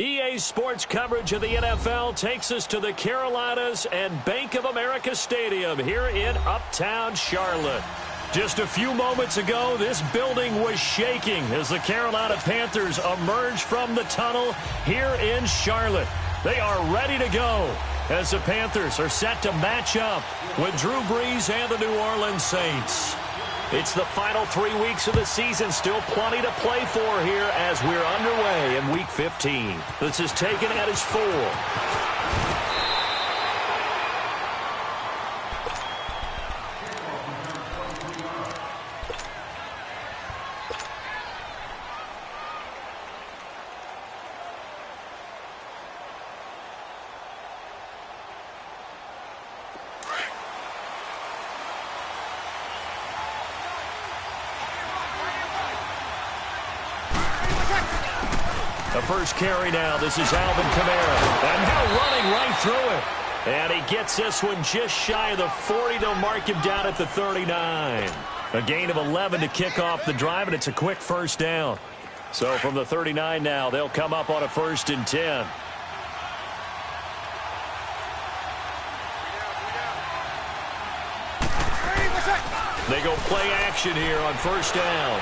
EA Sports coverage of the NFL takes us to the Carolinas and Bank of America Stadium here in Uptown Charlotte. Just a few moments ago, this building was shaking as the Carolina Panthers emerged from the tunnel here in Charlotte. They are ready to go as the Panthers are set to match up with Drew Brees and the New Orleans Saints. It's the final 3 weeks of the season. Still plenty to play for here as we're underway in Week 15. This is taken at his 4. The first carry now. This is Alvin Kamara. And now running right through it. And he gets this one just shy of the 40. They'll mark him down at the 39. A gain of 11 to kick off the drive, and it's a quick first down. So from the 39 now, they'll come up on a 1st and 10. They go play action here on 1st down.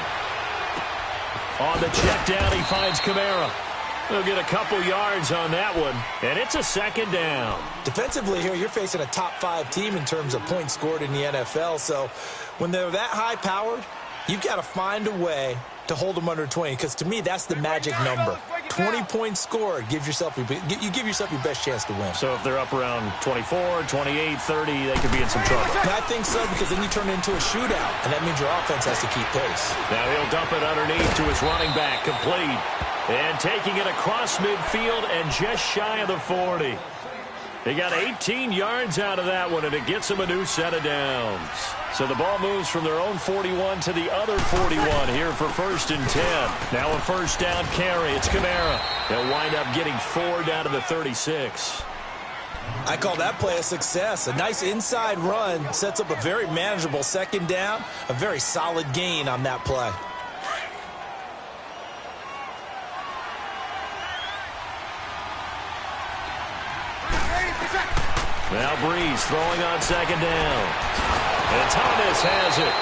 On the check down, he finds Kamara. He'll get a couple yards on that one, and it's a 2nd down. Defensively here, you're facing a top 5 team in terms of points scored in the NFL. So when they're that high-powered, you've got to find a way to hold them under 20, because to me, that's the magic number. 20 points scored, you give yourself your best chance to win. So if they're up around 24, 28, 30, they could be in some trouble. And I think so, because then you turn it into a shootout, and that means your offense has to keep pace. Now he'll dump it underneath to his running back, complete. And taking it across midfield and just shy of the 40. They got 18 yards out of that one, and it gets them a new set of downs. So the ball moves from their own 41 to the other 41 here for 1st and 10. Now a 1st down carry. It's Kamara. They'll wind up getting 4 down to the 36. I call that play a success. A nice inside run sets up a very manageable 2nd down. A very solid gain on that play. Now Brees throwing on 2nd down. And Thomas has it.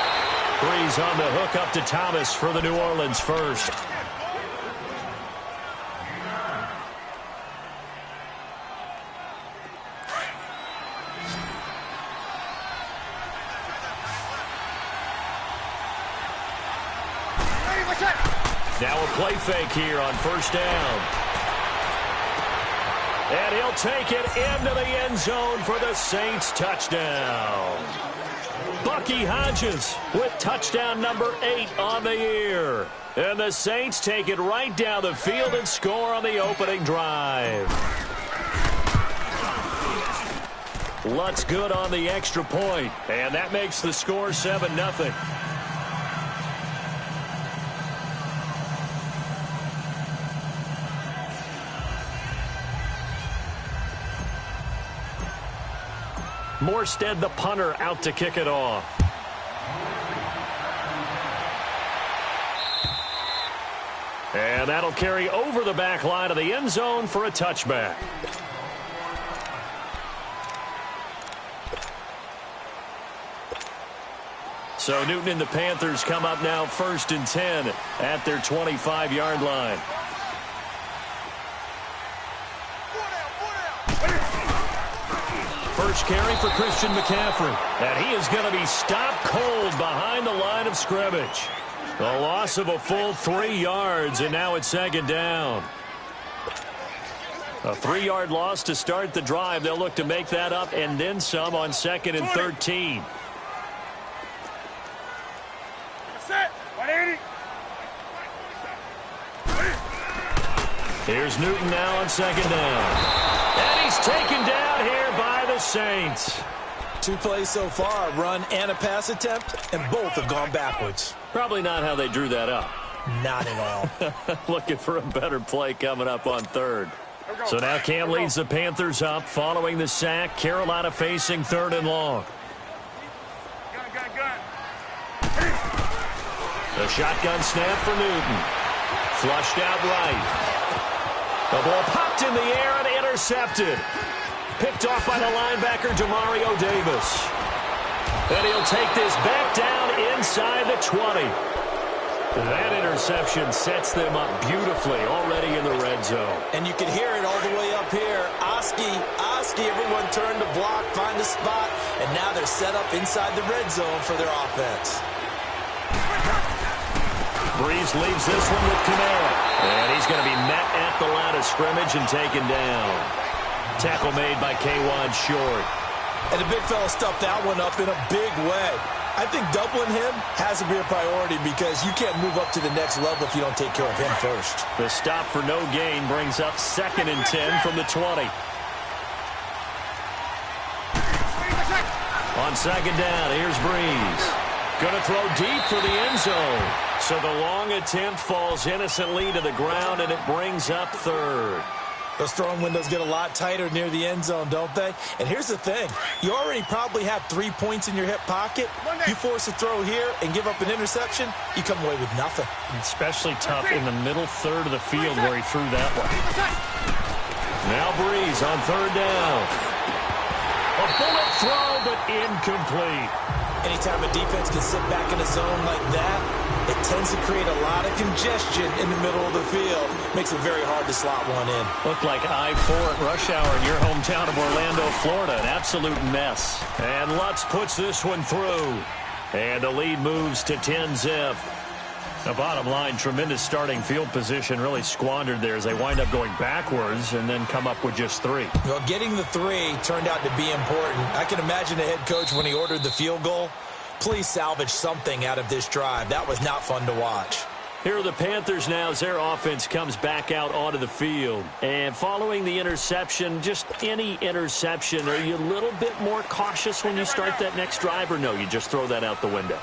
Brees on the hook up to Thomas for the New Orleans 1st. Now a play fake here on 1st down. And he'll take it into the end zone for the Saints touchdown. Bucky Hodges with touchdown number 8 on the year. And the Saints take it right down the field and score on the opening drive. Lutz good on the extra point. And that makes the score 7-0. Morstead, the punter, out to kick it off. And that'll carry over the back line of the end zone for a touchback. So Newton and the Panthers come up now 1st and 10 at their 25-yard line. First carry for Christian McCaffrey. And he is going to be stopped cold behind the line of scrimmage. The loss of a full 3 yards, and now it's 2nd down. A 3-yard loss to start the drive. They'll look to make that up and then some on 2nd and 13. Here's Newton now on 2nd down. And he's taken down here by the Saints. 2 plays so far, a run and a pass attempt, and both have gone backwards. Probably not how they drew that up. Not at all. Looking for a better play coming up on 3rd. So now Cam leads the Panthers up following the sack. Carolina facing 3rd and long. The shotgun snap for Newton. Flushed out right. The ball popped in the air and intercepted. Picked off by the linebacker, Demario Davis. And he'll take this back down inside the 20. That interception sets them up beautifully already in the red zone. And you can hear it all the way up here. Oski, everyone turned to block, find a spot, and now they're set up inside the red zone for their offense. Breeze leaves this one with command. And he's going to be met at the line of scrimmage and taken down. Tackle made by K'Wan Short. And the big fella stuffed that one up in a big way. I think doubling him has to be a priority because you can't move up to the next level if you don't take care of him first. The stop for no gain brings up 2nd and 10 from the 20. On 2nd down, here's Breeze. Going to throw deep for the end zone. So the long attempt falls innocently to the ground, and it brings up 3rd. Those throwing windows get a lot tighter near the end zone, don't they? And here's the thing. You already probably have 3 points in your hip pocket. You force a throw here and give up an interception, you come away with nothing. Especially tough in the middle third of the field where he threw that one. Now Breeze on 3rd down. A bullet throw, but incomplete. Anytime a defense can sit back in a zone like that, it tends to create a lot of congestion in the middle of the field. Makes it very hard to slot one in. Looked like I-4 at rush hour in your hometown of Orlando, Florida. An absolute mess. And Lutz puts this one through. And the lead moves to 10-zip. The bottom line, tremendous starting field position really squandered there as they wind up going backwards and then come up with just 3. Well, getting the 3 turned out to be important. I can imagine the head coach when he ordered the field goal. Please salvage something out of this drive. That was not fun to watch. Here are the Panthers now as their offense comes back out onto the field. And following the interception, just any interception, are you a little bit more cautious when you start that next drive, or no, you just throw that out the window?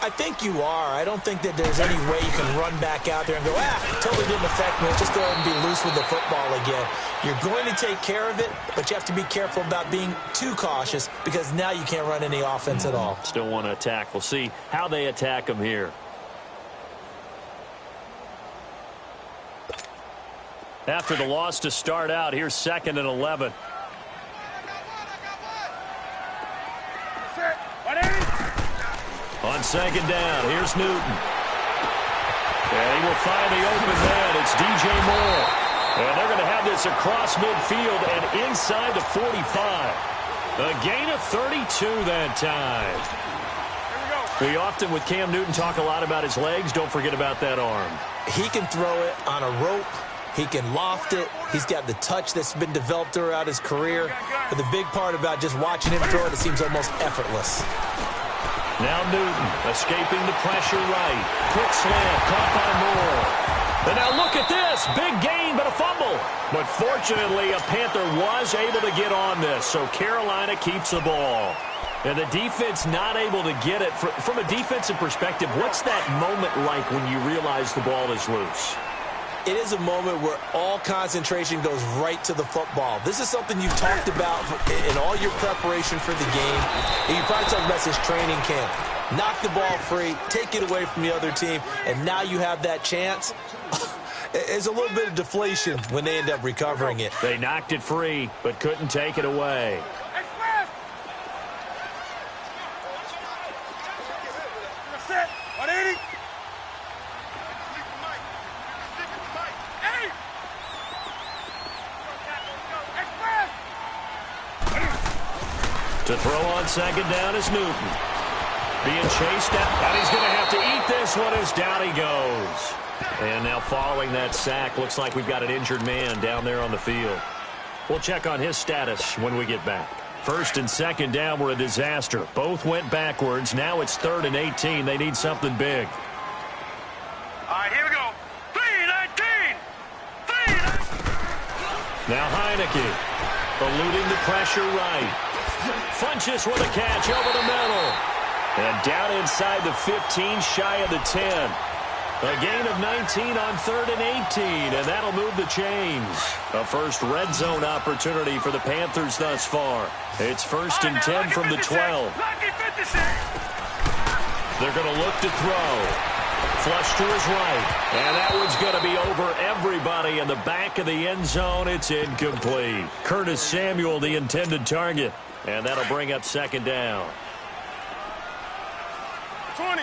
I think you are. I don't think that there's any way you can run back out there and go, totally didn't affect me. Just go ahead and be loose with the football again. You're going to take care of it, but you have to be careful about being too cautious because now you can't run any offense at all. Still want to attack. We'll see how they attack them here. After the loss to start out, here's 2nd and 11. On 2nd down, here's Newton. And he will find the open man. It's DJ Moore. And they're going to have this across midfield and inside the 45. A gain of 32 that time. We often, with Cam Newton, talk a lot about his legs. Don't forget about that arm. He can throw it on a rope. He can loft it. He's got the touch that's been developed throughout his career. But the big part about just watching him throw it, it seems almost effortless. Now Newton escaping the pressure right. Quick slant caught by Moore. And now look at this. Big gain, but a fumble. But fortunately, a Panther was able to get on this, so Carolina keeps the ball. And the defense not able to get it. From a defensive perspective, what's that moment like when you realize the ball is loose? It is a moment where all concentration goes right to the football. This is something you've talked about in all your preparation for the game. And you probably talked about since training camp. Knock the ball free, take it away from the other team, and now you have that chance. There's a little bit of deflation when they end up recovering it. They knocked it free, but couldn't take it away. To throw on 2nd down is Newton. Being chased out, and he's going to have to eat this one as down he goes. And now following that sack, looks like we've got an injured man down there on the field. We'll check on his status when we get back. 1st and 2nd down were a disaster. Both went backwards. Now it's 3rd and 18. They need something big. All right, here we go. 3-19! Now Heineke eluding the pressure right. Funches with a catch over the middle. And down inside the 15, shy of the 10. A gain of 19 on 3rd and 18, and that'll move the chains. A first red zone opportunity for the Panthers thus far. It's 1st and 10 from the 12. They're going to look to throw. Flush to his right. And that one's going to be over everybody in the back of the end zone. It's incomplete. Curtis Samuel, the intended target. And that'll bring up second down. 20.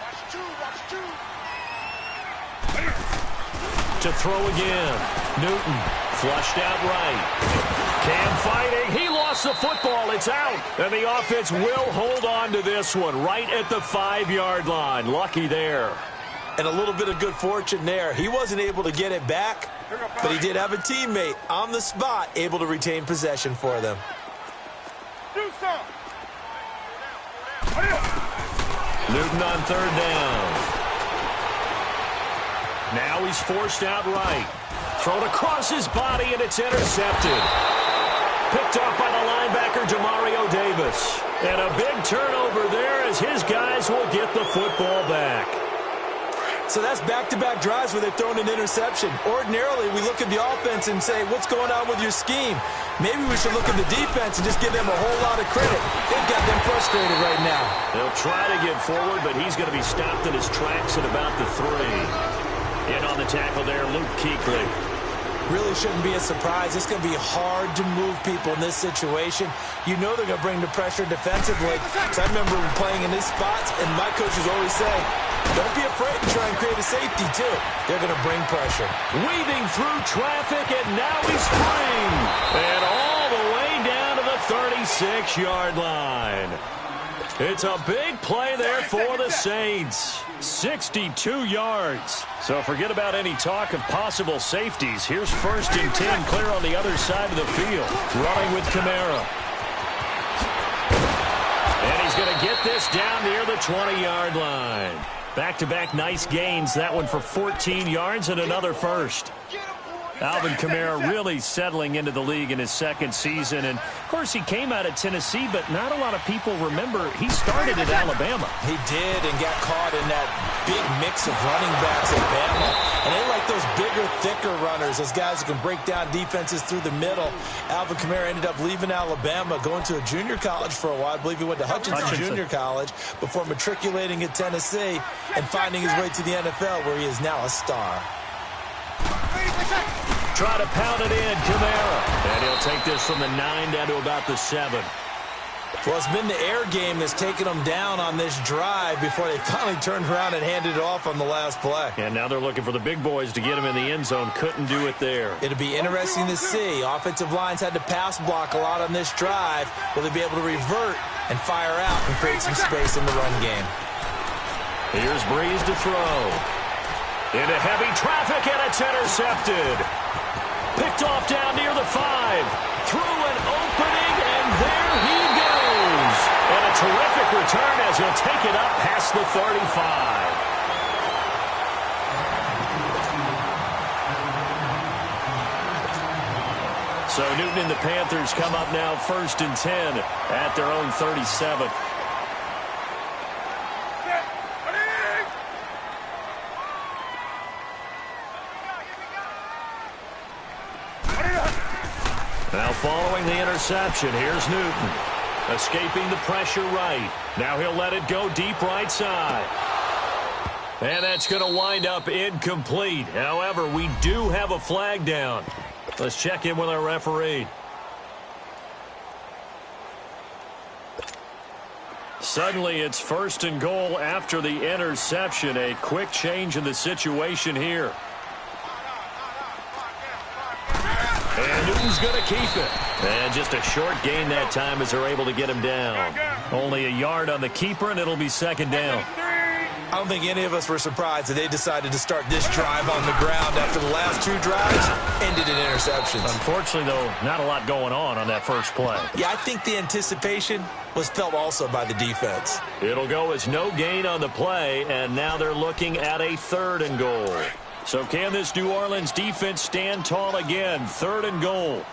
Watch two. To throw again. Newton flushed out right. Cam fighting. He lost the football. It's out. And the offense will hold on to this one right at the 5-yard line. Lucky there. And a little bit of good fortune there. He wasn't able to get it back, but he did have a teammate on the spot able to retain possession for them. Do some. Newton on third down. Now he's forced out right. Thrown across his body, and it's intercepted. Picked off by the linebacker, Demario Davis. And a big turnover there as his guys will get the football back. So that's back-to-back drives where they've thrown an interception. Ordinarily, we look at the offense and say, what's going on with your scheme? Maybe we should look at the defense and just give them a whole lot of credit. They've got them frustrated right now. They'll try to get forward, but he's going to be stopped in his tracks at about the 3. In on the tackle there, Luke Kuechly. Really shouldn't be a surprise. It's going to be hard to move people in this situation. You know they're going to bring the pressure defensively. So I remember playing in these spots, and my coaches always say, don't be afraid to try and create a safety, too. They're going to bring pressure. Weaving through traffic, and now he's free. And all the way down to the 36-yard line. It's a big play there for the Saints. 62 yards. So forget about any talk of possible safeties. Here's 1st and 10 clear on the other side of the field. Running with Kamara. And he's going to get this down near the 20-yard line. Back-to-back nice gains. That one for 14 yards and another first. Alvin Kamara really settling into the league in his second season. And, of course, he came out of Tennessee, but not a lot of people remember he started at Alabama. He did and got caught in that big mix of running backs at Bama. And they like those bigger, thicker runners, those guys who can break down defenses through the middle. Alvin Kamara ended up leaving Alabama, going to a junior college for a while. I believe he went to Hutchinson Junior College before matriculating at Tennessee and finding his way to the NFL, where he is now a star. Try to pound it in, Kamara. And he'll take this from the 9 down to about the 7. Well, it's been the air game that's taken them down on this drive before they finally turned around and handed it off on the last play. And now they're looking for the big boys to get him in the end zone. Couldn't do it there. It'll be interesting to see. Offensive lines had to pass block a lot on this drive. Will they be able to revert and fire out and create some space in the run game? Here's Breeze to throw. Into heavy traffic, and it's intercepted. Picked off down near the 5. Through an opening, and there he goes. And a terrific return as he'll take it up past the 35. So Newton and the Panthers come up now 1st and 10 at their own 37. Now following the interception, here's Newton. Escaping the pressure right. Now he'll let it go deep right side. And that's going to wind up incomplete. However, we do have a flag down. Let's check in with our referee. Suddenly it's 1st and goal after the interception. A quick change in the situation here. And Newton's going to keep it. And just a short gain that time as they're able to get him down. Only a yard on the keeper, and it'll be 2nd down. I don't think any of us were surprised that they decided to start this drive on the ground after the last 2 drives ended in interceptions. Unfortunately, though, not a lot going on that first play. Yeah, I think the anticipation was felt also by the defense. It'll go as no gain on the play, and now they're looking at a 3rd and goal. So can this New Orleans defense stand tall again? 3rd and goal.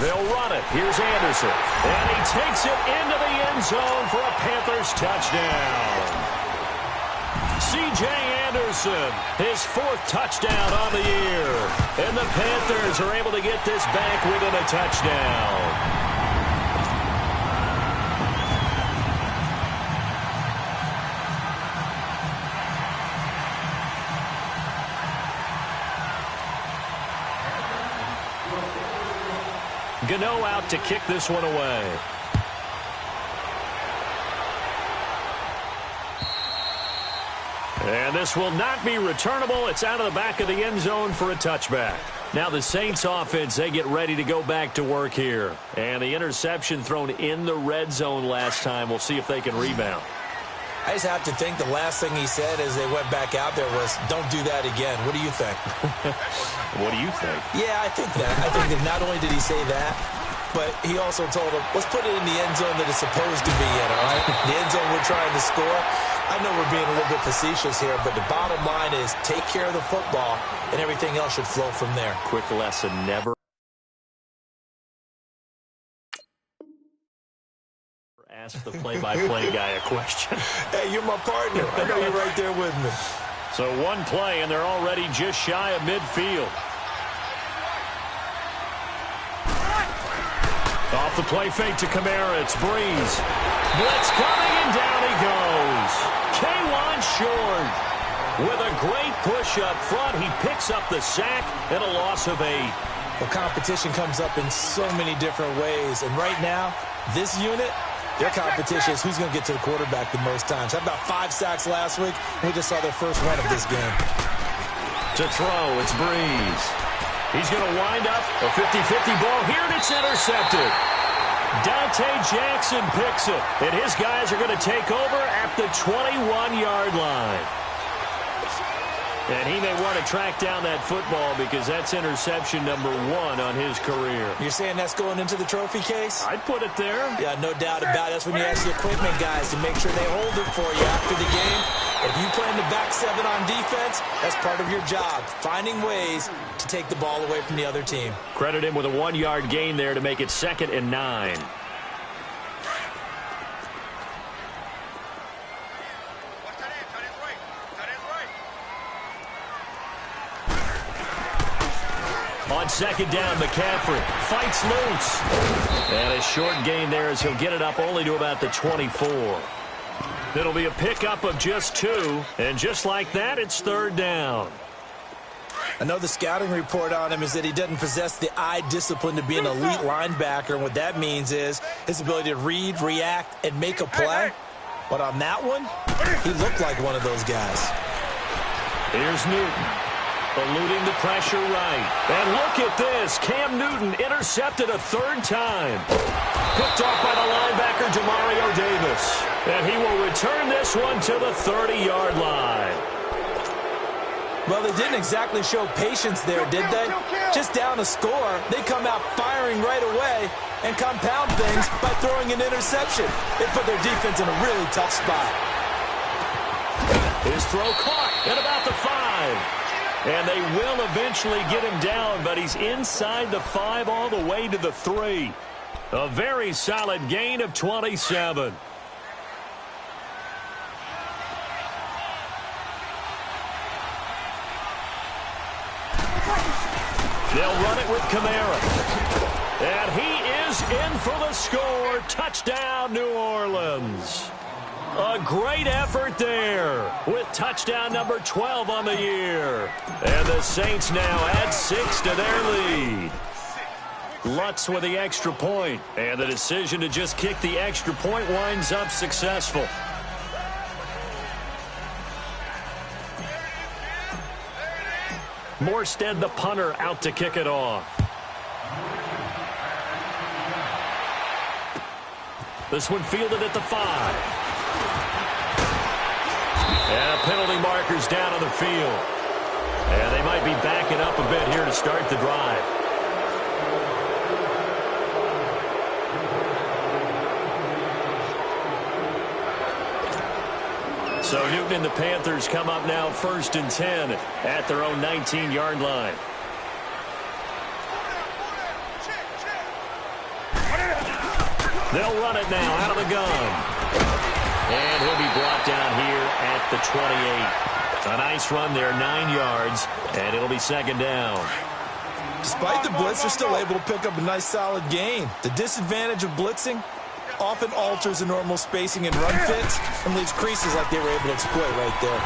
They'll run it. Here's Anderson. And he takes it into the end zone for a Panthers touchdown. C.J. Anderson, his 4th touchdown on the year. And the Panthers are able to get this back within a touchdown. Gano out to kick this one away. And this will not be returnable. It's out of the back of the end zone for a touchback. Now the Saints offense, they get ready to go back to work here. And the interception thrown in the red zone last time. We'll see if they can rebound. I just have to think the last thing he said as they went back out there was, don't do that again. What do you think? What do you think? Yeah, I think that. I think that not only did he say that, but he also told him, let's put it in the end zone that it's supposed to be in, all right? The end zone we're trying to score. I know we're being a little bit facetious here, but the bottom line is take care of the football, and everything else should flow from there. Quick lesson, never ask the play-by-play guy a question. Hey, you're my partner. I know you're right there with me. So one play, and they're already just shy of midfield. Off the play fake to Kamara. It's Breeze. Blitz coming, and down he goes. K1 short. With a great push up front, he picks up the sack and a loss of 8. Well, competition comes up in so many different ways. And right now, this unit, their competition is who's going to get to the quarterback the most times. How about 5 sacks last week? We just saw their first one of this game. To throw, it's Breeze. He's going to wind up a 50-50 ball here, and it's intercepted. Dante Jackson picks it, and his guys are going to take over at the 21-yard line. And he may want to track down that football because that's interception number 1 on his career. You're saying that's going into the trophy case? I'd put it there. Yeah, no doubt about it. That's when you ask the equipment guys to make sure they hold it for you after the game. If you play in the back 7 on defense, that's part of your job, finding ways to take the ball away from the other team. Credit him with a 1-yard gain there to make it 2nd and 9. On 2nd down, McCaffrey fights loose. And a short gain there as he'll get it up only to about the 24. It'll be a pickup of just 2. And just like that, it's 3rd down. I know the scouting report on him is that he doesn't possess the eye discipline to be an elite linebacker. And what that means is his ability to read, react, and make a play. But on that one, he looked like one of those guys. Here's Newton. Eluding the pressure right. And look at this. Cam Newton intercepted a 3rd time. Picked off by the linebacker, Demario Davis. And he will return this one to the 30-yard line. Well, they didn't exactly show patience there, did they? Just down a score, they come out firing right away and compound things by throwing an interception. They put their defense in a really tough spot. His throw caught at about the 5. And they will eventually get him down, but he's inside the 5 all the way to the 3. A very solid gain of 27. They'll run it with Kamara. And he is in for the score. Touchdown, New Orleans. A great effort there with touchdown number 12 on the year. And the Saints now add 6 to their lead. Lutz with the extra point. And the decision to just kick the extra point winds up successful. Morstead, the punter, out to kick it off. This one fielded at the 5. And penalty markers down on the field. And they might be backing up a bit here to start the drive. So Newton and the Panthers come up now 1st and 10 at their own 19-yard line. They'll run it now out of the gun. And he'll be brought down here at the 28. A nice run there, 9 yards, and it'll be second down. Despite the blitz, they're still able to pick up a nice, solid gain. The disadvantage of blitzing often alters the normal spacing and run fits and leaves creases like they were able to exploit right there.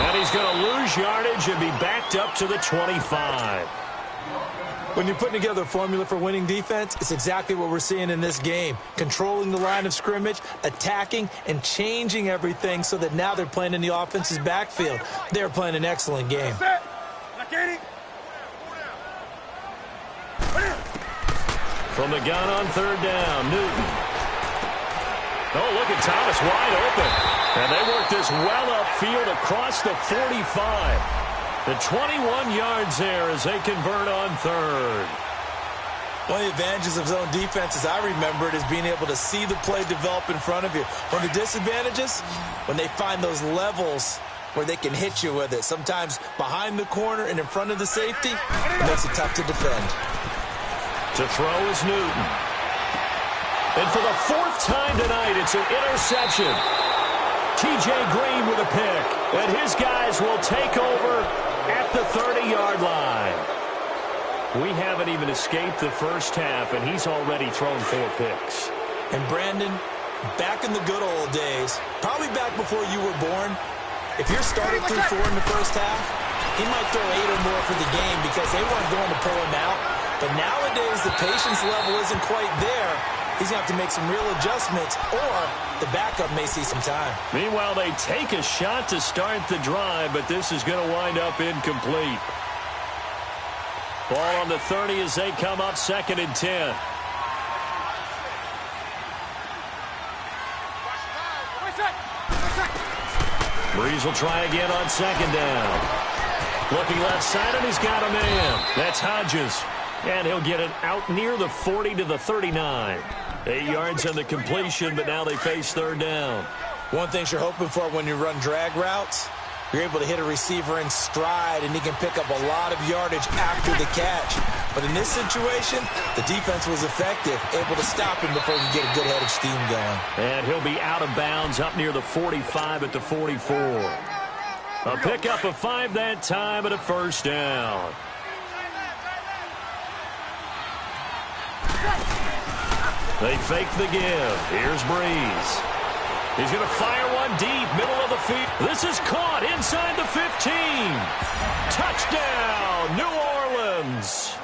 And he's going to lose yardage and be backed up to the 25. When you're putting together a formula for winning defense, it's exactly what we're seeing in this game. Controlling the line of scrimmage, attacking, and changing everything so that now they're playing in the offense's backfield. They're playing an excellent game. From the gun on third down, Newton. Oh, look at Thomas wide open. And they work this well upfield across the 45. The 21 yards there as they convert on third. One of the advantages of zone defense, as I remember it, is being able to see the play develop in front of you. One of the disadvantages, when they find those levels where they can hit you with it. Sometimes behind the corner and in front of the safety, it makes it tough to defend. To throw is Newton. And for the 4th time tonight, it's an interception. T.J. Green with a pick. And his guys will take over at the 30-yard line. We haven't even escaped the first half, and he's already thrown 4 picks. And Brandon, back in the good old days, probably back before you were born, if you're starting through 4 in the first half, he might throw 8 or more for the game because they weren't going to pull him out. But nowadays, the patience level isn't quite there. He's going to have to make some real adjustments, or the backup may see some time. Meanwhile, they take a shot to start the drive, but this is going to wind up incomplete. Ball on the 30 as they come up 2nd and 10. Breeze will try again on 2nd down. Looking left side, and he's got a man. That's Hodges. And he'll get it out near the 40 to the 39. 8 yards on the completion, but now they face 3rd down. One thing you're hoping for when you run drag routes, you're able to hit a receiver in stride, and he can pick up a lot of yardage after the catch. But in this situation, the defense was effective, able to stop him before he could get a good head of steam going. And he'll be out of bounds up near the 45 at the 44. A pickup of 5 that time and a 1st down. They fake the give. Here's Breeze. He's going to fire one deep, middle of the field. This is caught inside the 15. Touchdown, New Orleans.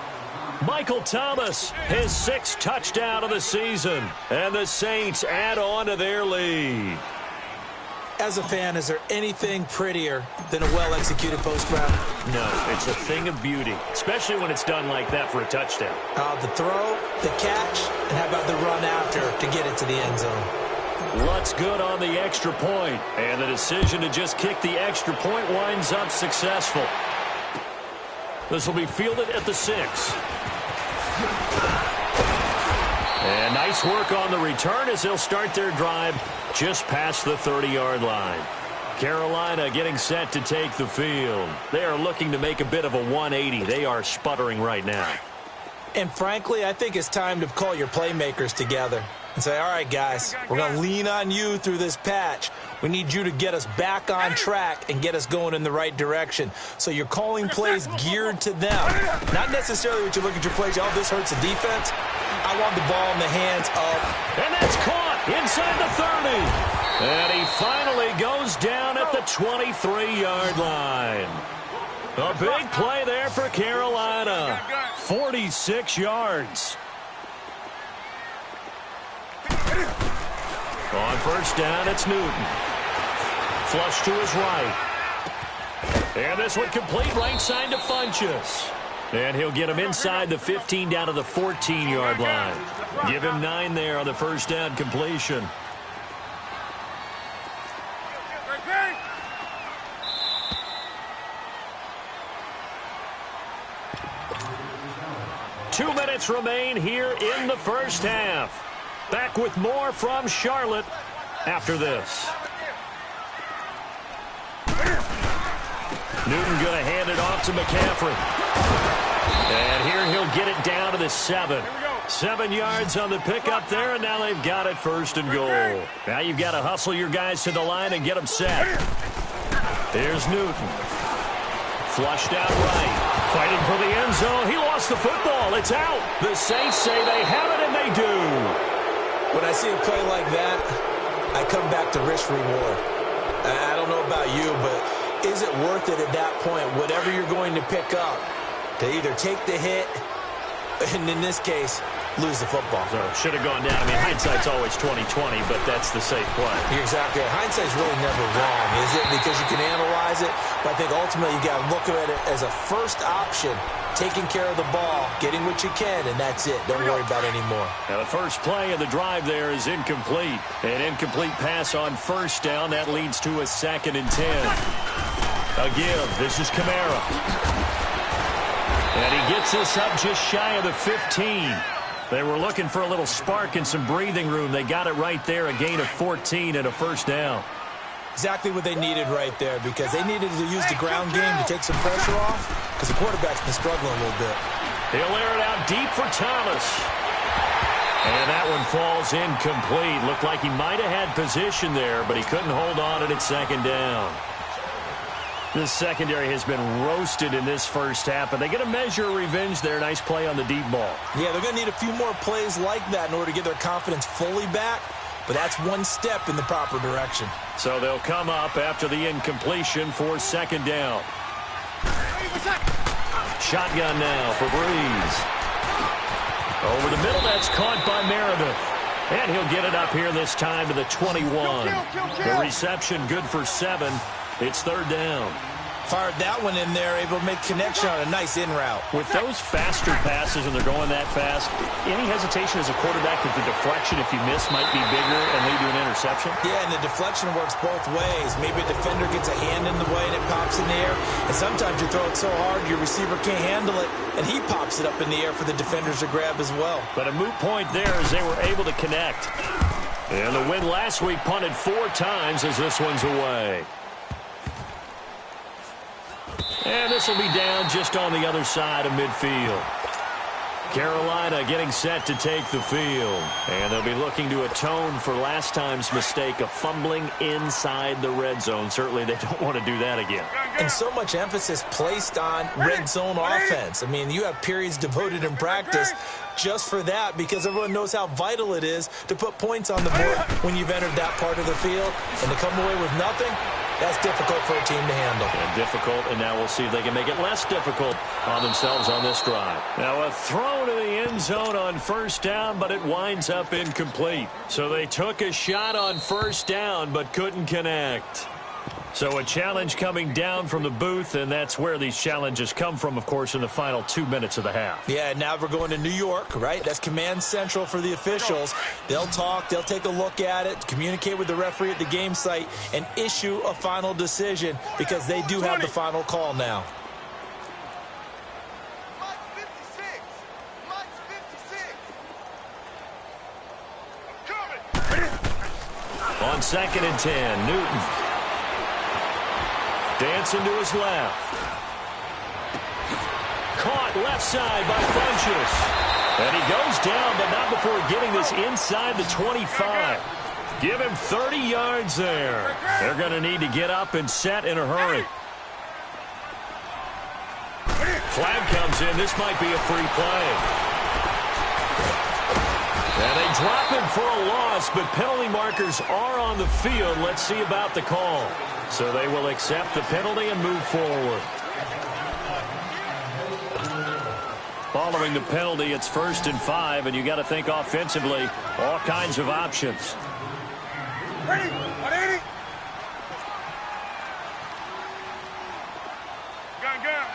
Michael Thomas, his 6th touchdown of the season. And the Saints add on to their lead. As a fan, is there anything prettier than a well-executed post route? No, it's a thing of beauty, especially when it's done like that for a touchdown. The throw, the catch, and how about the run after to get it to the end zone? Lutz good on the extra point, and the decision to just kick the extra point winds up successful. This will be fielded at the 6. And nice work on the return as they'll start their drive just past the 30-yard line. Carolina getting set to take the field. They are looking to make a bit of a 180. They are sputtering right now. And frankly, I think it's time to call your playmakers together and say, all right, guys, we're going to lean on you through this patch. We need you to get us back on track and get us going in the right direction. So you're calling plays geared to them. Not necessarily what you look at your plays, oh, this hurts the defense. I want the ball in the hands of... And that's caught inside the 30. And he finally goes down at the 23-yard line. A big play there for Carolina. 46 yards. On 1st down, it's Newton. Flush to his right. And this one complete right side to Funchess. And he'll get him inside the 15 down to the 14-yard line. Give him 9 there on the 1st down completion. Two minutes remain here in the first half. Back with more from Charlotte after this. Newton going to hand it off to McCaffrey. And here he'll get it down to the 7. 7 yards on the pickup there, and now they've got it 1st and goal. Now you've got to hustle your guys to the line and get them set. Here's Newton. Flushed out right. Fighting for the end zone. He lost the football. It's out. The Saints say they have it, and they do. When I see a play like that, I come back to risk-reward. I don't know about you, but is it worth it at that point, whatever you're going to pick up, to either take the hit, and in this case, lose the football? So should have gone down. I mean, hindsight's always 20/20, but that's the safe play. You're exactly right. Hindsight's really never wrong, is it? Because you can analyze it, but I think ultimately you got to look at it as a first option, taking care of the ball, getting what you can, and that's it. Don't worry about it anymore. Now the first play of the drive there is incomplete. An incomplete pass on first down. That leads to a 2nd and 10. A give. This is Kamara. And he gets us up just shy of the 15. They were looking for a little spark and some breathing room. They got it right there, a gain of 14 and a first down. Exactly what they needed right there, because they needed to use the ground game to take some pressure off, because the quarterback's been struggling a little bit. He'll air it out deep for Thomas. And that one falls incomplete. Looked like he might have had position there, but he couldn't hold on at it 2nd down. This secondary has been roasted in this first half, but they get a measure of revenge there. Nice play on the deep ball. Yeah, they're going to need a few more plays like that in order to get their confidence fully back, but that's one step in the proper direction. So they'll come up after the incompletion for 2nd down. Shotgun now for Breeze. Over the middle, that's caught by Meredith. And he'll get it up here this time to the 21. The reception good for 7. It's 3rd down. Fired that one in there, able to make connection on a nice in route. With those faster passes and they're going that fast, any hesitation as a quarterback that the deflection, if you miss, might be bigger and lead to an interception? Yeah, and the deflection works both ways. Maybe a defender gets a hand in the way and it pops in the air. And sometimes you throw it so hard your receiver can't handle it, and he pops it up in the air for the defenders to grab as well. But a moot point there as they were able to connect. And the win last week punted 4 times as this one's away. And this will be down just on the other side of midfield. Carolina getting set to take the field. And they'll be looking to atone for last time's mistake of fumbling inside the red zone. Certainly they don't want to do that again. And so much emphasis placed on red zone offense. I mean, you have periods devoted in practice just for that, because everyone knows how vital it is to put points on the board when you've entered that part of the field. And to come away with nothing, that's difficult for a team to handle. And difficult, and now we'll see if they can make it less difficult on themselves on this drive. Now a throw to the end zone on first down, but it winds up incomplete. So they took a shot on first down, but couldn't connect. So a challenge coming down from the booth, and that's where these challenges come from, of course, in the final 2 minutes of the half. Yeah, now we're going to New York, right? That's command central for the officials. They'll talk, they'll take a look at it, communicate with the referee at the game site, and issue a final decision, because they do have the final call now. On 2nd and 10, Newton. Dancing to his left. Caught left side by Funchess. And he goes down, but not before getting this inside the 25. Give him 30 yards there. They're going to need to get up and set in a hurry. Flag comes in. This might be a free play. And they drop him for a loss, but penalty markers are on the field. Let's see about the call. So they will accept the penalty and move forward. Following the penalty, it's 1st and 5, and you got to think offensively, all kinds of options. Ready? 180. Gun.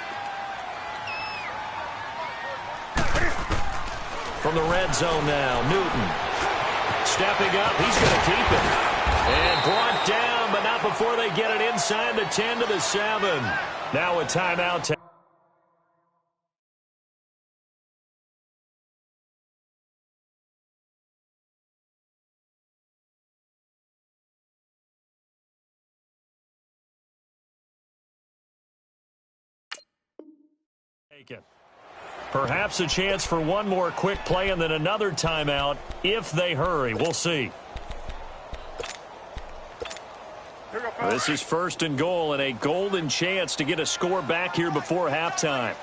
From the red zone now, Newton. Stepping up, he's going to keep it. And brought down, but not before they get it inside the 10 to the 7. Now a timeout. Perhaps a chance for one more quick play and then another timeout if they hurry. We'll see. This is 1st and goal and a golden chance to get a score back here before halftime.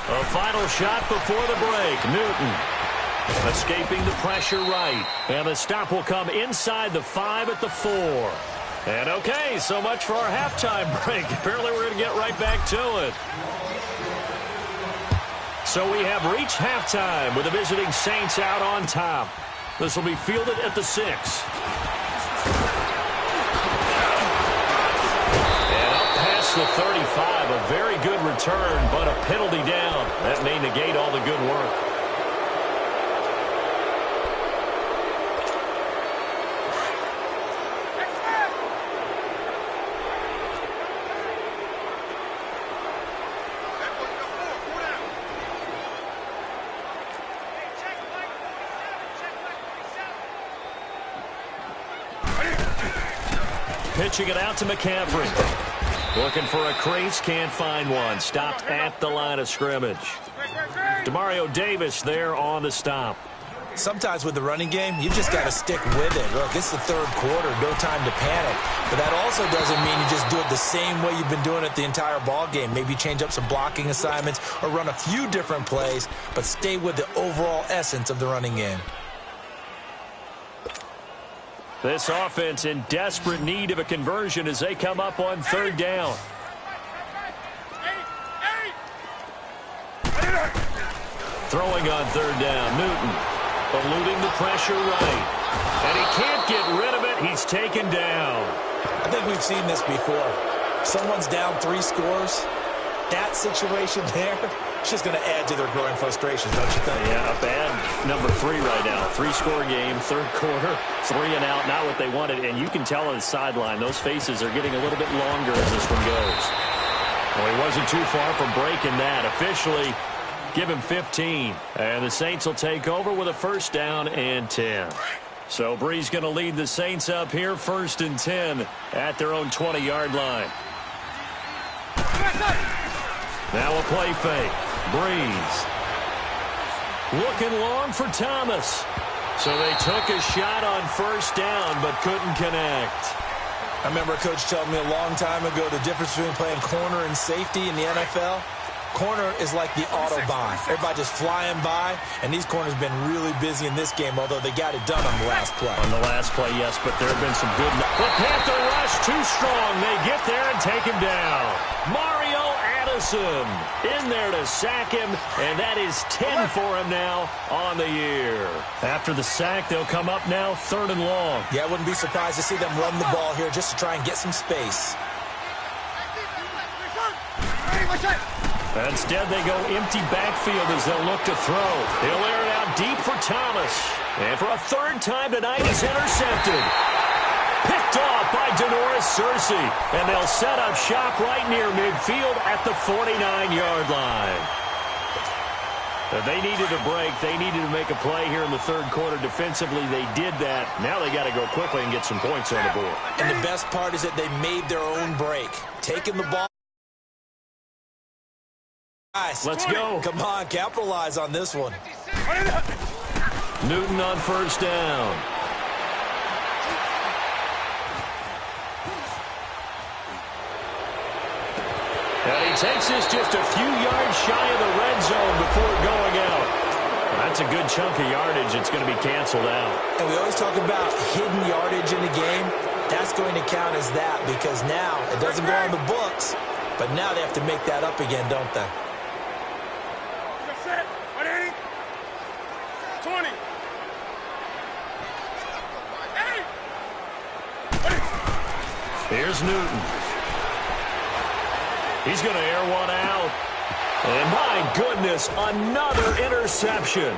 A final shot before the break. Newton escaping the pressure right. And the stop will come inside the 5 at the 4. And okay, so much for our halftime break. Apparently we're going to get right back to it. So we have reached halftime with the visiting Saints out on top. This will be fielded at the 6. And up past the 35, a very good return, but a penalty down. That may negate all the good work. Pitching it out to McCaffrey. Looking for a crease, can't find one. Stopped at the line of scrimmage. Demario Davis there on the stop. Sometimes with the running game, you just got to stick with it. Look, it's the 3rd quarter, no time to panic. But that also doesn't mean you just do it the same way you've been doing it the entire ball game. Maybe change up some blocking assignments or run a few different plays, but stay with the overall essence of the running game. This offense in desperate need of a conversion as they come up on 3rd down. Throwing on 3rd down, Newton eluding the pressure right. And he can't get rid of it. He's taken down. I think we've seen this before. Someone's down 3 scores. That situation there, it's just going to add to their growing frustrations, don't you think? Yeah, a bad number 3 right now. 3-score game, 3rd quarter, 3 and out, not what they wanted. And you can tell on the sideline, those faces are getting a little bit longer as this one goes. Well, he wasn't too far from breaking that. Officially, give him 15. And the Saints will take over with a 1st down and 10. So Bree's going to lead the Saints up here, 1st and 10 at their own 20-yard line. Now a play fake. Breeze. Looking long for Thomas. So they took a shot on 1st down but couldn't connect. I remember a coach telling me a long time ago the difference between playing corner and safety in the NFL. Corner is like the Autobahn. Everybody just flying by, and these corners have been really busy in this game, although they got it done on the last play. On the last play, yes, but there have been some good... The Panther rush too strong. They get there and take him down. Mario Addison in there to sack him, and that is 10 for him now on the year. After the sack, they'll come up now 3rd and long. Yeah, I wouldn't be surprised to see them run the ball here just to try and get some space. Instead, they go empty backfield as they'll look to throw. He'll air it out deep for Thomas. And for a 3rd time tonight, he's intercepted. Picked off by Denoris Searcy. And they'll set up shop right near midfield at the 49-yard line. They needed a break. They needed to make a play here in the 3rd quarter. Defensively, they did that. Now they got to go quickly and get some points on the board. And the best part is that they made their own break. Taking the ball. Let's go. Come on, capitalize on this one. Newton on 1st down. And he takes this just a few yards shy of the red zone before going out. That's a good chunk of yardage. It's going to be canceled out. And we always talk about hidden yardage in the game. That's going to count as that because now it doesn't go on the books, but now they have to make that up again, don't they? 20. Here's Newton. He's going to air one out. And my goodness, another interception.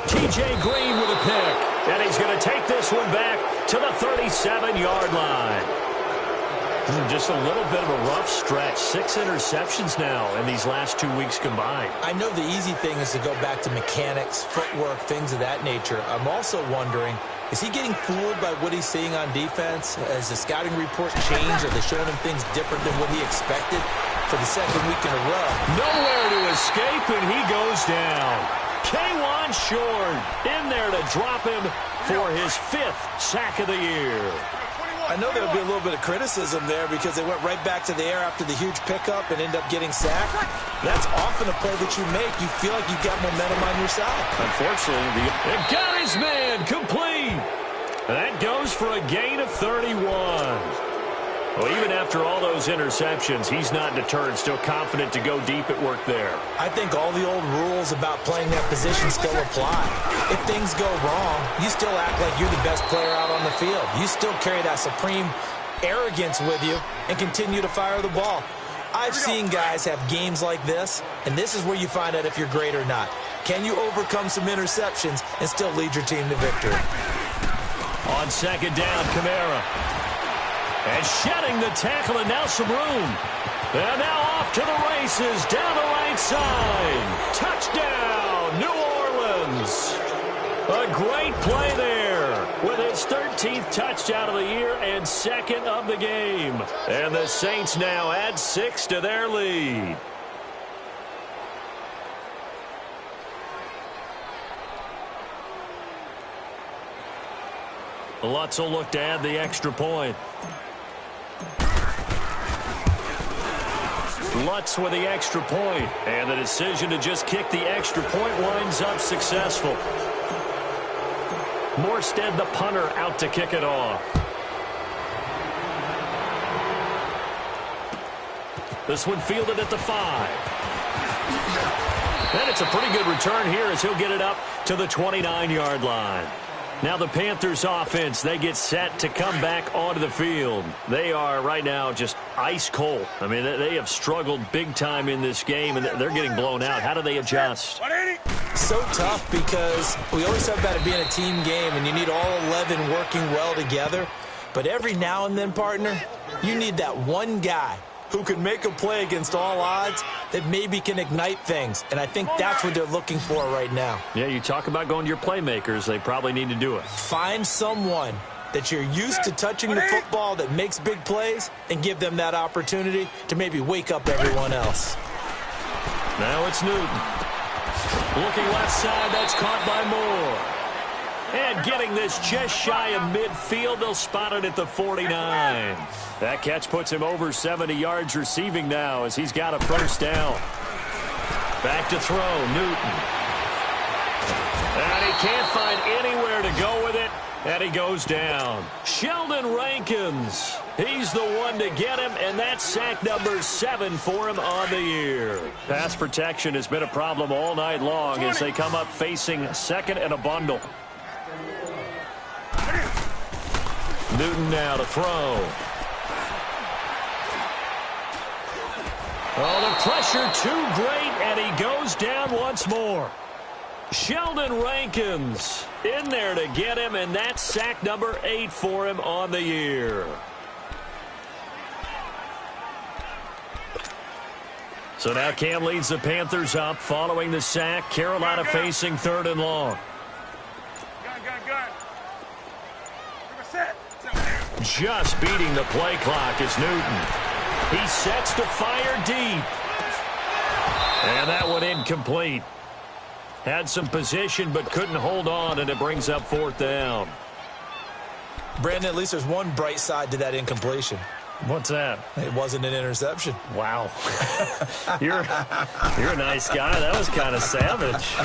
T.J. Green with a pick. And he's going to take this one back to the 37-yard line. Just a little bit of a rough stretch. 6 interceptions now in these last 2 weeks combined. I know the easy thing is to go back to mechanics, footwork, things of that nature. I'm also wondering, Is he getting fooled by what he's seeing on defense? Has the scouting report changed? Are they showing him things different than what he expected for the second week in a row? Nowhere to escape, and he goes down. K'Wan Short in there to drop him for his 5th sack of the year. I know there'll be a little bit of criticism there because they went right back to the air after the huge pickup and end up getting sacked. That's often a play that you make. You feel like you've got momentum on your side. Unfortunately, it got his man complete. That goes for a gain of 31. Well, even after all those interceptions, he's not deterred, still confident to go deep at work there. I think all the old rules about playing that position still apply. If things go wrong, you still act like you're the best player out on the field. You still carry that supreme arrogance with you and continue to fire the ball. I've seen guys have games like this, and this is where you find out if you're great or not. Can you overcome some interceptions and still lead your team to victory? On second down, Kamara. And shedding the tackle, and now some room. And now off to the races, down the right side. Touchdown, New Orleans. A great play there with his 13th touchdown of the year and 2nd of the game. And the Saints now add 6 to their lead. Lutz will look to add the extra point. Lutz with the extra point, and the decision to just kick the extra point winds up successful. Morstead, the punter, out to kick it off. This one fielded at the 5. And it's a pretty good return here as he'll get it up to the 29-yard line. Now the Panthers offense, they get set to come back onto the field. They are right now just ice cold. I mean, they have struggled big time in this game, and they're getting blown out. How do they adjust? So tough because we always talk about it being a team game, and you need all 11 working well together. But every now and then, partner, you need that one guy who can make a play against all odds that maybe can ignite things. And I think that's what they're looking for right now. Yeah, you talk about going to your playmakers. They probably need to do it. Find someone that you're used to touching the football that makes big plays and give them that opportunity to maybe wake up everyone else. Now it's Newton. Looking left side, that's caught by Moore. And getting this just shy of midfield, they'll spot it at the 49. That catch puts him over 70 yards receiving now as he's got a first down. Back to throw, Newton. And he can't find anywhere to go with it, and he goes down. Sheldon Rankins, he's the one to get him, and that's sack number 7 for him on the year. Pass protection has been a problem all night long as they come up facing second and a bundle. Newton now to throw. Oh, the pressure too great, and he goes down once more. Sheldon Rankins in there to get him, and that's sack number 8 for him on the year. So now Cam leads the Panthers up following the sack. Carolina facing 3rd and long. Just beating the play clock is Newton. He sets to fire deep. And that one incomplete. Had some position but couldn't hold on, and it brings up 4th down. Brandon, at least there's one bright side to that incompletion. What's that? It wasn't an interception. Wow. You're a nice guy. That was kind of savage.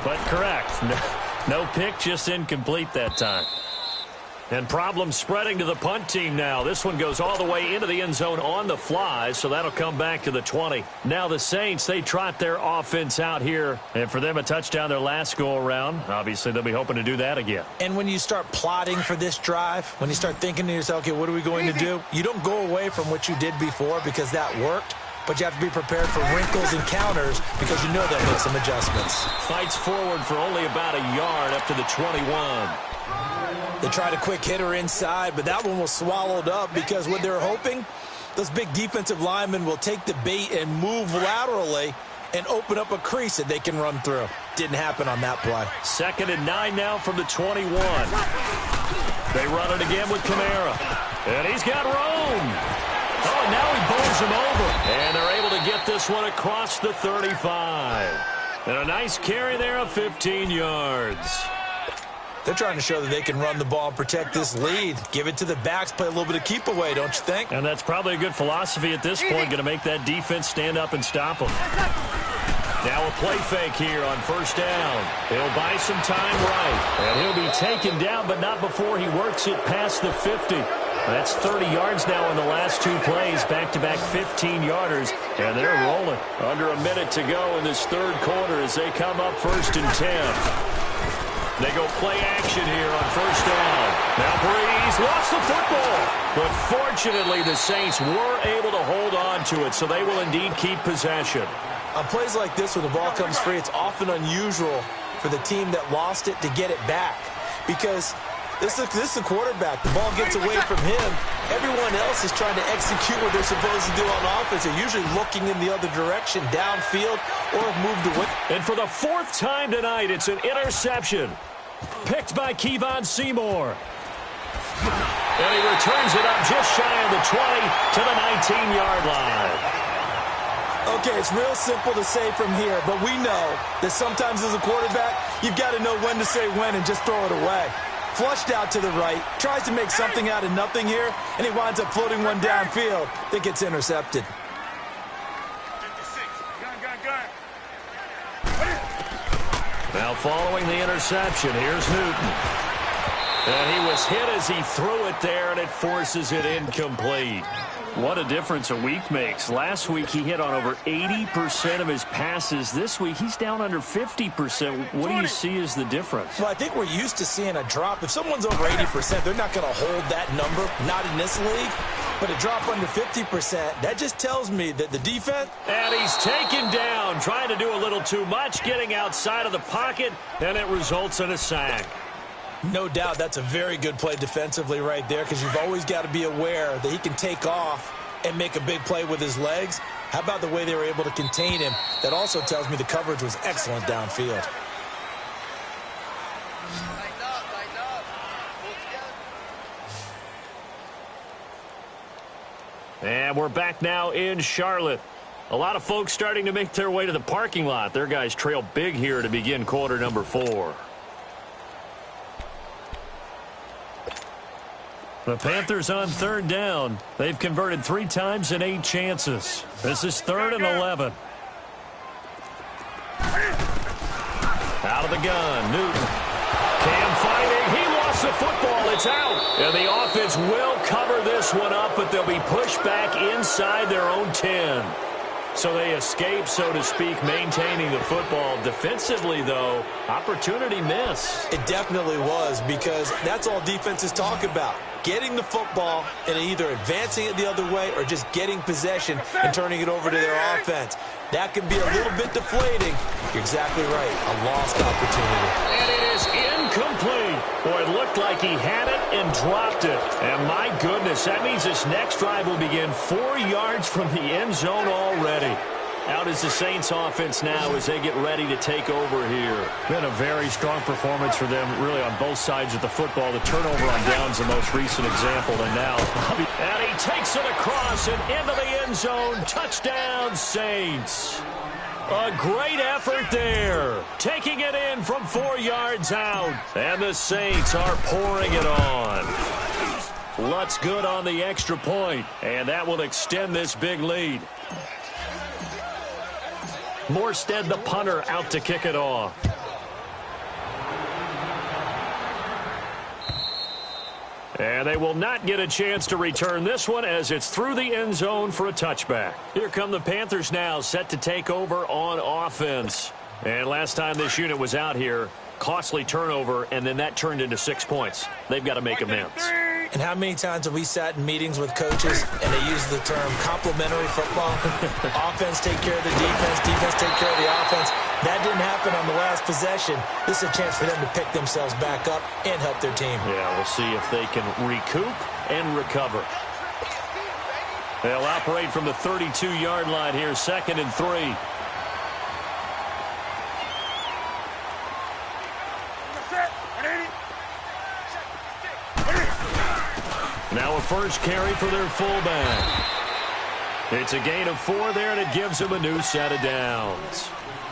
But correct. No pick, just incomplete that time. And problems spreading to the punt team now. This one goes all the way into the end zone on the fly, so that'll come back to the 20. Now the Saints, they trot their offense out here. And for them, a touchdown their last go-around. Obviously, they'll be hoping to do that again. And when you start plotting for this drive, when you start thinking to yourself, okay, what are we going to do? You don't go away from what you did before because that worked. But you have to be prepared for wrinkles and counters because you know they'll make some adjustments. Fights forward for only about a yard up to the 21. They tried a quick hitter inside, but that one was swallowed up because what they're hoping, those big defensive linemen will take the bait and move laterally and open up a crease that they can run through. Didn't happen on that play. 2nd and 9 now from the 21. They run it again with Kamara. And he's got room. Oh, and now he bowls him over. And they're able to get this one across the 35. And a nice carry there of 15 yards. They're trying to show that they can run the ball and protect this lead. Give it to the backs, play a little bit of keep away, don't you think? And that's probably a good philosophy at this point, going to make that defense stand up and stop them. Now a play fake here on 1st down. He'll buy some time right. And he'll be taken down, but not before he works it past the 50. That's 30 yards now in the last 2 plays, back-to-back 15-yarders, and they're rolling. Under a minute to go in this 3rd quarter as they come up 1st and 10. They go play action here on 1st down. Now Breeze lost the football. But fortunately, the Saints were able to hold on to it, so they will indeed keep possession. On plays like this, when the ball comes free, it's often unusual for the team that lost it to get it back. Because this is the quarterback. The ball gets away from him. Everyone else is trying to execute what they're supposed to do on offense. They're usually looking in the other direction, downfield, or have moved away. And for the 4th time tonight, it's an interception. Picked by Kevon Seymour. And he returns it up just shy of the 20 to the 19-yard line. Okay, it's real simple to say from here, but we know that sometimes as a quarterback, you've got to know when to say when and just throw it away. Flushed out to the right, tries to make something out of nothing here, and he winds up floating one downfield that gets intercepted. 56. Gun. Now following the interception, here's Newton. And he was hit as he threw it there, and it forces it incomplete. What a difference a week makes. Last week he hit on over 80% of his passes. This week he's down under 50%. What do you see as the difference? Well, I think we're used to seeing a drop. If someone's over 80%, they're not going to hold that number, not in this league. But a drop under 50%, that just tells me that the defense... And he's taken down, trying to do a little too much, getting outside of the pocket, and it results in a sack. No doubt that's a very good play defensively right there, because you've always got to be aware that he can take off and make a big play with his legs. How about the way they were able to contain him? That also tells me the coverage was excellent downfield. And we're back now in Charlotte. A lot of folks starting to make their way to the parking lot. Their guys trail big here to begin quarter number 4. The Panthers on 3rd down. They've converted 3 times in 8 chances. This is 3rd and 11. Out of the gun, Newton. Cam fighting. He lost the football. It's out. And the offense will cover this one up, but they'll be pushed back inside their own 10. So they escape, so to speak, maintaining the football. Defensively, though, opportunity miss. It definitely was, because that's all defenses talk about. Getting the football and either advancing it the other way or just getting possession and turning it over to their offense. That can be a little bit deflating. You're exactly right. A lost opportunity. And it is incomplete. Boy, it looked like he had it and dropped it. And my goodness, that means this next drive will begin 4 yards from the end zone already. Out is the Saints offense now as they get ready to take over here. Been a very strong performance for them, really, on both sides of the football. The turnover on downs the most recent example. And now, and he takes it across and into the end zone. Touchdown, Saints. A great effort there. Taking it in from 4 yards out. And the Saints are pouring it on. Lutz good on the extra point. And that will extend this big lead. Morstead, the punter, out to kick it off. And they will not get a chance to return this one as it's through the end zone for a touchback. Here come the Panthers now, set to take over on offense. And last time this unit was out here, costly turnover, and then that turned into 6 points. They've got to make amends. And how many times have we sat in meetings with coaches and they use the term complementary football? Offense take care of the defense, defense take care of the offense. That didn't happen on the last possession. This is a chance for them to pick themselves back up and help their team. Yeah, we'll see if they can recoup and recover. They'll operate from the 32-yard line here, 2nd and 3. Now a first carry for their fullback. It's a gain of 4 there, and it gives him a new set of downs.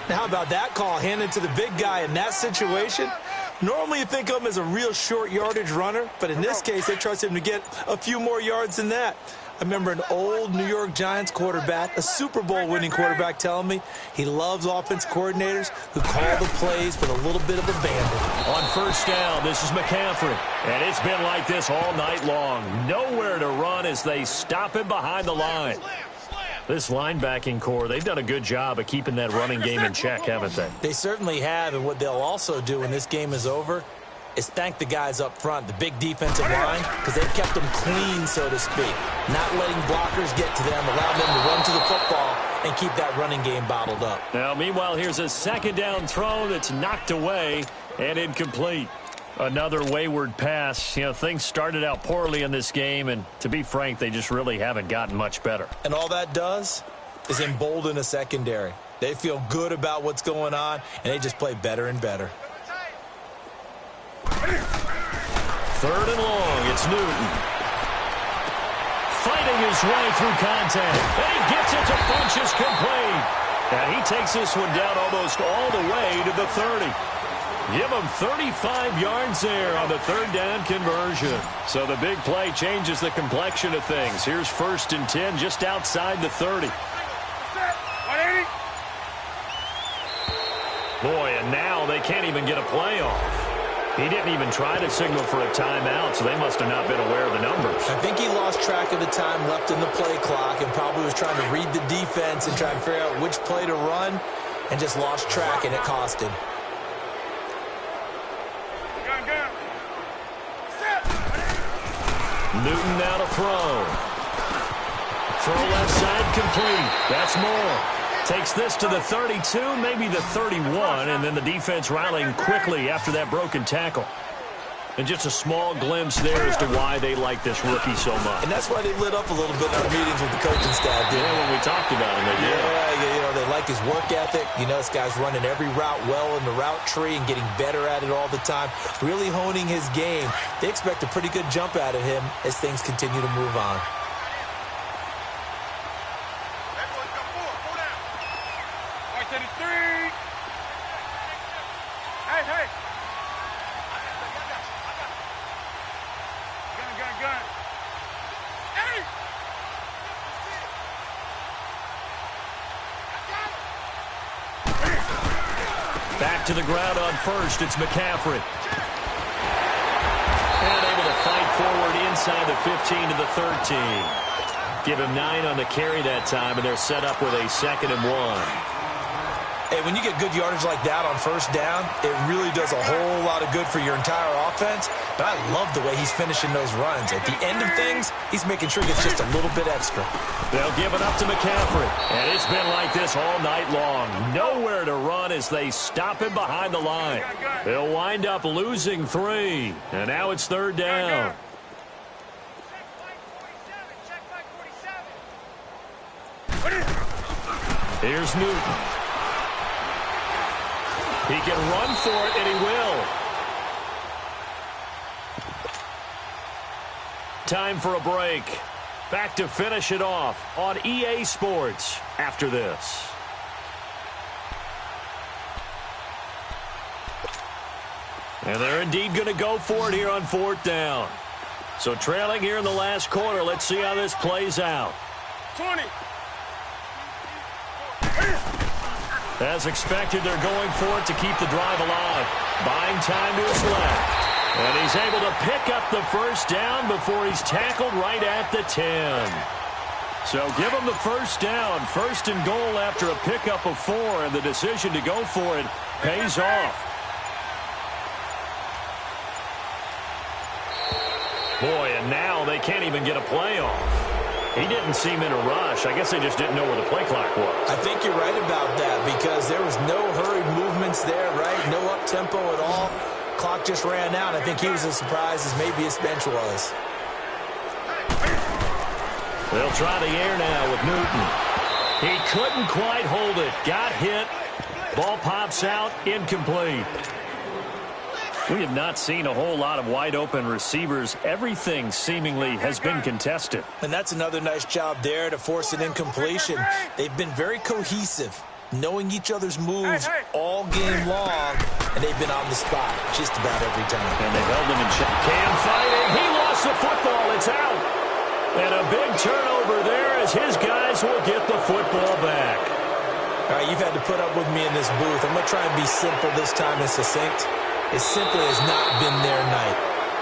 Now, how about that call handed to the big guy in that situation? Normally you think of him as a real short yardage runner, but in this case they trust him to get a few more yards than that. I remember an old New York Giants quarterback, a Super Bowl winning quarterback, telling me he loves offense coordinators who call the plays with a little bit of abandon. On first down, this is McCaffrey. And it's been like this all night long. Nowhere to run as they stop him behind the line. This linebacking core, they've done a good job of keeping that running game in check, haven't they? They certainly have, and what they'll also do when this game is over is thank the guys up front, the big defensive line, because they've kept them clean, so to speak. Not letting blockers get to them, allowing them to run to the football and keep that running game bottled up. Now, meanwhile, here's a second down throw that's knocked away and incomplete. Another wayward pass. You know, things started out poorly in this game, and to be frank, they just really haven't gotten much better. And all that does is embolden a secondary. They feel good about what's going on, and they just play better and better. Third and long, it's Newton. Fighting his way through contact. And he gets it to Funchess complete. And he takes this one down almost all the way to the 30. Give him 35 yards there on the third down conversion. So the big play changes the complexion of things. Here's 1st and 10 just outside the 30. Boy, and now they can't even get a play off. He didn't even try to signal for a timeout, so they must have not been aware of the numbers. I think he lost track of the time left in the play clock and probably was trying to read the defense and try to figure out which play to run and just lost track, and it cost him. Newton now to throw. Throw left side complete. That's more. Takes this to the 32, maybe the 31, and then the defense rallying quickly after that broken tackle. And just a small glimpse there as to why they like this rookie so much. And that's why they lit up a little bit in our meetings with the coaching staff, didn't when we talked about him, they did. Yeah, you know, they like his work ethic. You know, this guy's running every route well in the route tree and getting better at it all the time, really honing his game. They expect a pretty good jump out of him as things continue to move on. Back to the ground on first, it's McCaffrey. And able to fight forward inside the 15 to the 13. Give him 9 on the carry that time, and they're set up with a 2nd and 1. Hey, when you get good yardage like that on first down, it really does a whole lot of good for your entire offense. But I love the way he's finishing those runs. At the end of things, he's making sure he gets just a little bit extra. They'll give it up to McCaffrey. And it's been like this all night long. Nowhere to run as they stop him behind the line. They'll wind up losing 3. And now it's 3rd down. Here's Newton. He can run for it, and he will. Time for a break. Back to finish it off on EA Sports after this. And they're indeed going to go for it here on 4th down. So trailing here in the last quarter. Let's see how this plays out. 20. As expected, they're going for it to keep the drive alive. Buying time to his left. And he's able to pick up the first down before he's tackled right at the 10. So give him the first down. 1st and goal after a pickup of 4. And the decision to go for it pays off. Boy, and now they can't even get a play off. He didn't seem in a rush. I guess they just didn't know where the play clock was. I think you're right about that because there was no hurried movements there, right? No up-tempo at all. Clock just ran out. I think he was as surprised as maybe his bench was. They'll try the air now with Newton. He couldn't quite hold it. Got hit. Ball pops out. Incomplete. We have not seen a whole lot of wide-open receivers. Everything seemingly has been contested. And that's another nice job there to force an incompletion. They've been very cohesive, knowing each other's moves all game long, and they've been on the spot just about every time. And they held him in check. Cam fighting. He lost the football. It's out. And a big turnover there as his guys will get the football back. All right, you've had to put up with me in this booth. I'm going to try and be simple this time and succinct. It simply has not been their night.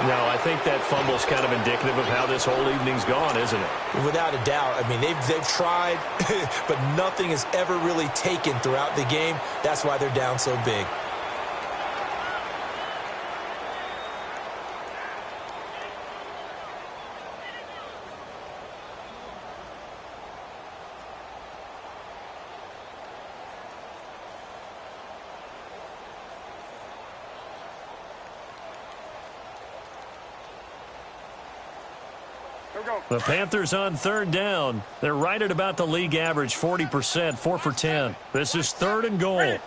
No, I think that fumble's kind of indicative of how this whole evening's gone, isn't it? Without a doubt. I mean, they've tried, but nothing has ever really taken throughout the game. That's why they're down so big. The Panthers on third down. They're right at about the league average, 40%, 4 for 10. This is third and goal.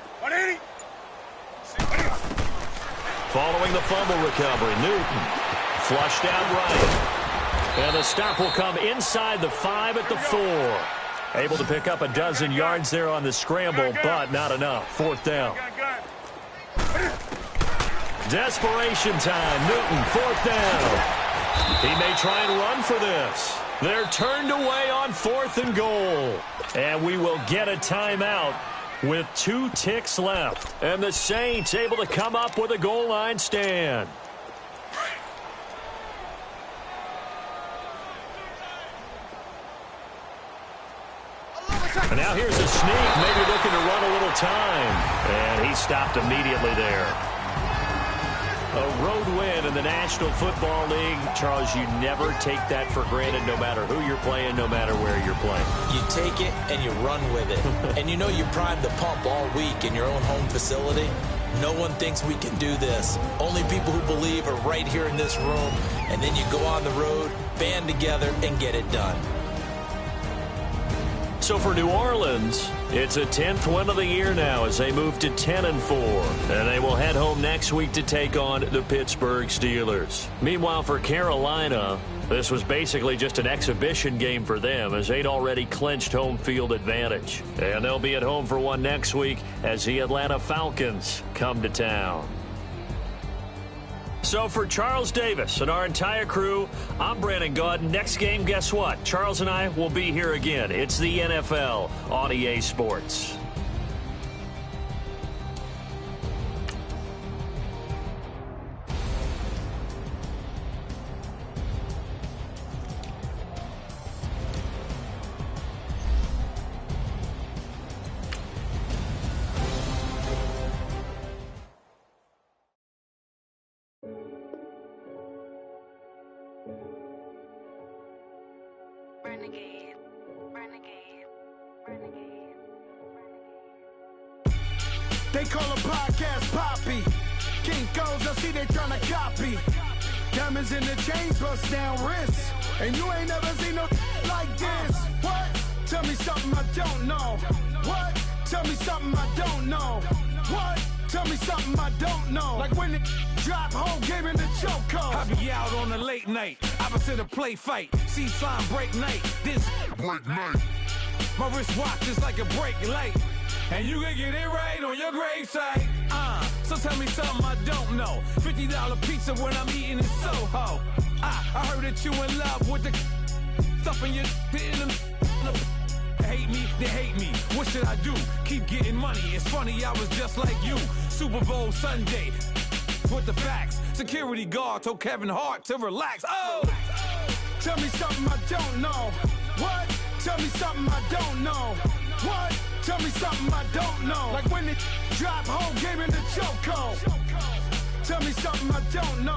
Following the fumble recovery, Newton flushed out right. And the stop will come inside the 5 at the 4. Able to pick up a dozen yards there on the scramble, but not enough. Fourth down. Desperation time. Newton, fourth down. He may try and run for this. They're turned away on fourth and goal. And we will get a timeout with 2 ticks left. And the Saints able to come up with a goal line stand. And now here's a sneak, maybe looking to run a little time. And he stopped immediately there. A road win in the National Football League. Charles, you never take that for granted no matter who you're playing, no matter where you're playing. You take it and you run with it. And you know you primed the pump all week in your own home facility. No one thinks we can do this. Only people who believe are right here in this room. And then you go on the road, band together, and get it done. So for New Orleans, it's a 10th win of the year now as they move to 10-4. And they will head home next week to take on the Pittsburgh Steelers. Meanwhile, for Carolina, this was basically just an exhibition game for them as they'd already clinched home field advantage. And they'll be at home for one next week as the Atlanta Falcons come to town. So for Charles Davis and our entire crew, I'm Brandon Gaudin. Next game, guess what? Charles and I will be here again. It's the NFL on EA Sports. They call a podcast Poppy. Kinkos, I see they tryna copy. Diamonds in the chains, bust down wrists. And you ain't never seen no like this. What? Tell me something I don't know. What? Tell me something I don't know. What? Tell me something I don't know. Like when it drop, whole game in the chokehold. I be out on a late night, opposite a play fight. See sign break night, this break night. My wristwatch is like a break light. And you can get it right on your gravesite. So tell me something I don't know. $50 pizza when I'm eating in Soho. I heard that you in love with the stuff in your hate me, they hate me. What should I do? Keep getting money. It's funny, I was just like you. Super Bowl Sunday with the facts. Security guard told Kevin Hart to relax. Oh! Tell me something I don't know. What? Tell me something I don't know. What? Tell me something I don't know. Like when it drop, whole game in the chokehold. Tell me something I don't know.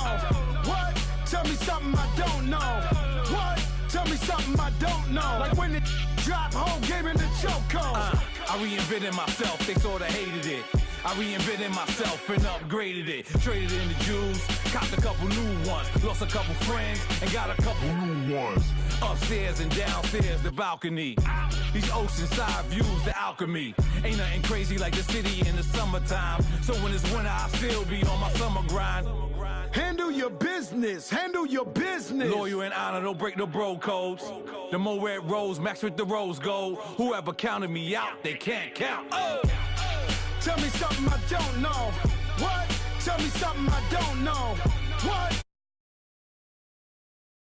What? Tell me something I don't know. What? Tell me something I don't know. Like when it drop, whole game in the chokehold. I reinvented myself, they sorta hated it. I reinvented myself and upgraded it. Traded in the Jews, copped a couple new ones. Lost a couple friends and got a couple new ones. Upstairs and downstairs, the balcony. These oceanside views, the alchemy. Ain't nothing crazy like the city in the summertime. So when it's winter, I still be on my summer grind. Handle your business, handle your business. Loyal and honor, don't break the bro codes. The more red rose, max with the rose gold. Whoever counted me out, they can't count. Oh! Tell me something I don't know. What? Tell me something I don't know.